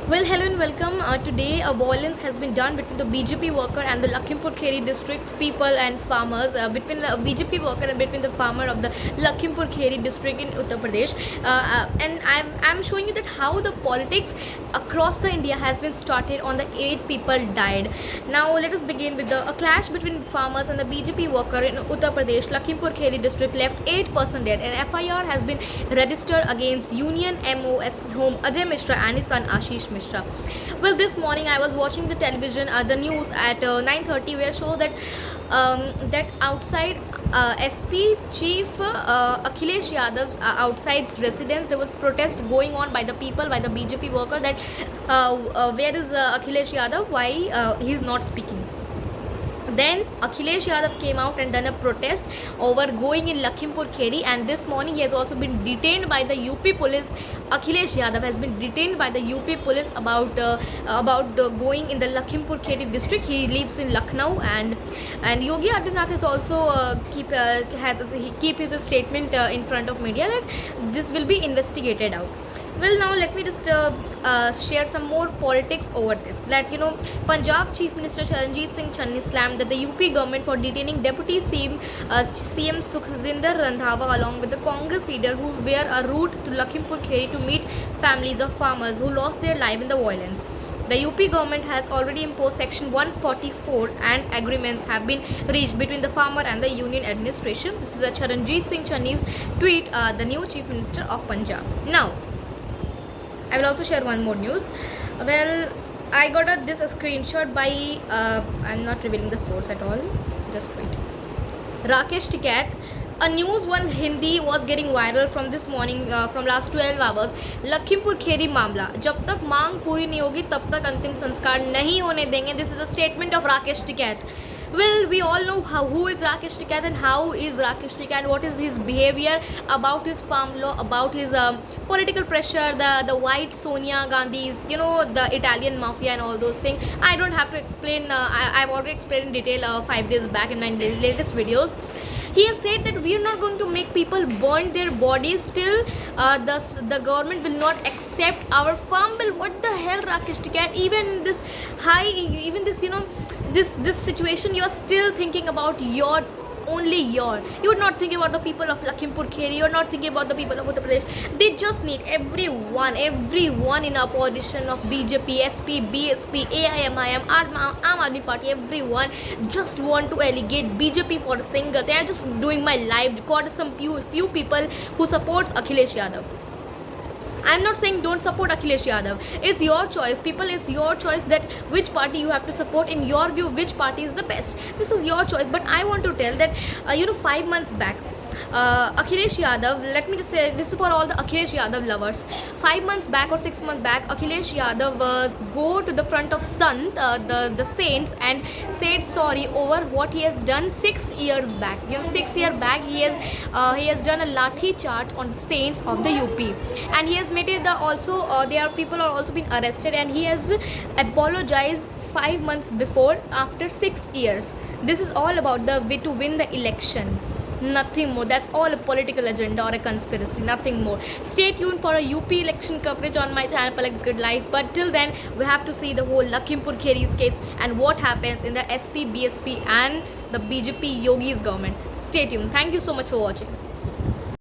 Well, hello and welcome. Today, a violence has been done between the BJP worker and the Lakhimpur Kheri district people and farmers. Between the BJP worker and between the farmer of the Lakhimpur Kheri district in Uttar Pradesh. And I'm showing you that how the politics across the India has been started on the 8 people died. Now, let us begin with a clash between farmers and the BJP worker in Uttar Pradesh. Lakhimpur Kheri district left 8 person dead. An FIR has been registered against Union MO at home Ajay Mishra and his son Ashish Mishra. Well, this morning I was watching the television, the news at 9:30, where show that that outside SP Chief Akhilesh Yadav's outside residence, there was protest going on by the people, by the BJP worker, that where is Akhilesh Yadav? Why he's not speaking? Then Akhilesh Yadav came out and done a protest over going in Lakhimpur Kheri, and this morning he has also been detained by the UP police. Akhilesh Yadav has been detained by the UP police about going in the Lakhimpur Kheri district. He lives in Lucknow, and Yogi Adityanath has also keep his statement in front of media that this will be investigated out. Well, now let me just share some more politics over this. That Punjab Chief Minister Charanjit Singh Channi slammed that the UP government for detaining Deputy CM Sukhjinder Randhawa along with the Congress leader who were en route to Lakhimpur Kheri to meet families of farmers who lost their life in the violence. The UP government has already imposed Section 144 and agreements have been reached between the farmer and the union administration. This is a Charanjit Singh Channi's tweet, the new Chief Minister of Punjab. Now, I will also share one more news. Well, I got this screenshot by I'm not revealing the source at all. Just wait. Rakesh Tikat. A news one Hindi was getting viral from this morning, from last 12 hours. Lakhimpur Kheri मामला, जब तक मांग पूरी नहीं होगी तब तक अंतिम संस्कार नहीं होने देंगे. This is a statement of Rakesh Tikat. Well, we all know who is Rakesh Tikat and how is Rakesh Tikat, what is his behavior, about his farm law, about his political pressure, the white Sonia Gandhi's, the Italian mafia and all those things. I don't have to explain. I've already explained in detail 5 days back in my latest videos. He has said that we are not going to make people burn their bodies till the government will not accept our farm bill. What the hell, Rakesh Tikat? Even this this situation, you are still thinking about only your. You are not thinking about the people of Lakhimpur Kheri. You are not thinking about the people of Uttar Pradesh. They just need everyone in opposition of BJP, SP, BSP, AIMIM, Aam Aadmi Party, everyone just want to allegate BJP for a single. They are just doing my live, got some few people who supports Akhilesh Yadav. I'm not saying don't support Akhilesh Yadav. It's your choice. People, it's your choice that which party you have to support. In your view, which party is the best. This is your choice. But I want to tell that, 5 months back, Akhilesh Yadav, let me just say, this is for all the Akhilesh Yadav lovers. 5 months back or 6 months back, Akhilesh Yadav go to the front of Sant, the saints, and said sorry over what he has done 6 years back. 6 years back, he has done a lathi charge on the saints of the UP, and he has made it people are also being arrested, and he has apologized 5 months before after 6 years. This is all about the way to win the election. Nothing more. That's all a political agenda or a conspiracy. Nothing more. Stay tuned for a UP election coverage on my channel Palak's Good Life. But till then, we have to see the whole Lakhimpur Kheri's case and what happens in the SP, BSP and the BJP Yogi's government. Stay tuned. Thank you so much for watching.